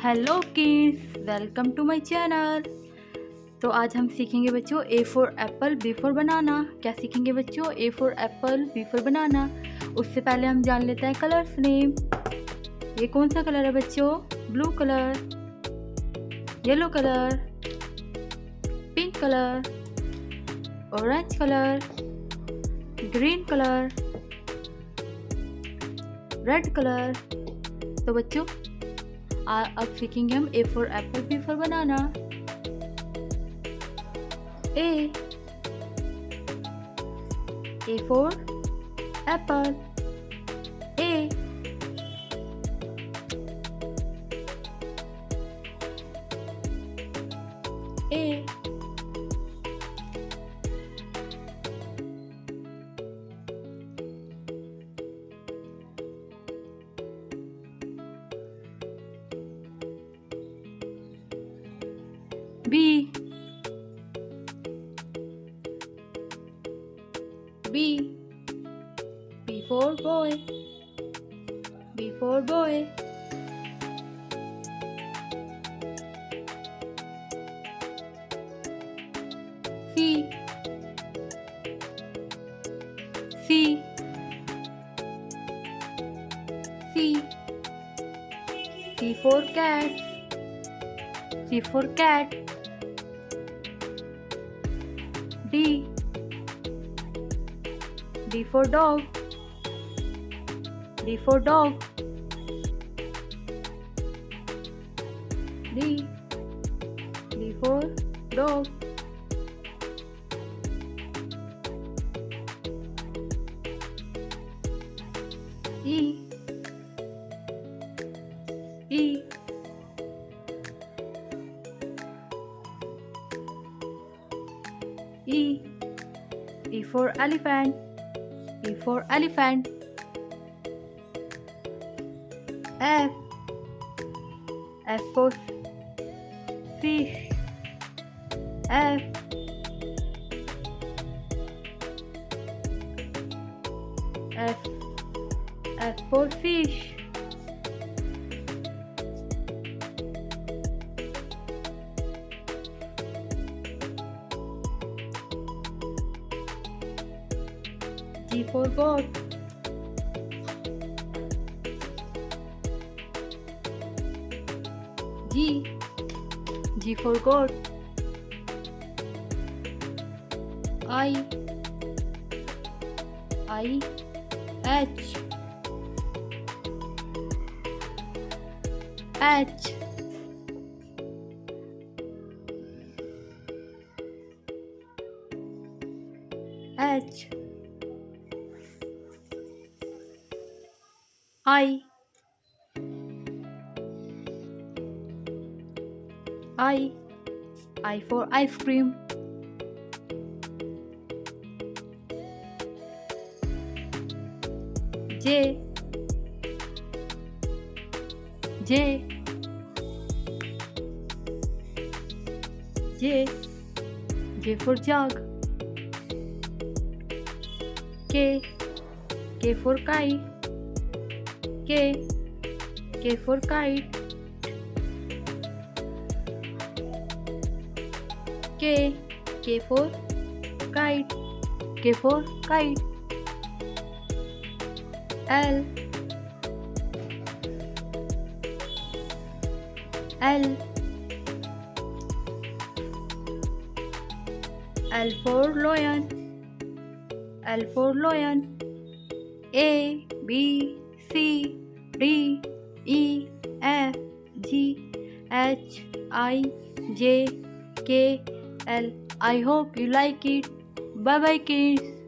Hello kids, welcome to my channel. तो आज हम सीखेंगे बच्चों A for apple B for banana. क्या सीखेंगे बच्चों? A for apple B for banana. उससे पहले हम जान लेते हैं कलर्स नेम। ये कौन सा कलर है बच्चों? Blue colour, yellow colour, pink colour, orange colour, green colour, red colour. तो बच्चों अब सीखेंगे हम A for apple B for banana. A for Apple, A A B B for boy, B for boy. C C C C for cat, C for cat. D for dog, D for dog. D for dog. E for elephant, E for elephant. F for fish, F for fish. G for goat, G for goat. I H I for ice cream. J for jug. K for kite, K for kite. K for kite, K for kite. L for lion, L for lion. A B C D E F G H I J K L. I hope you like it. Bye bye kids.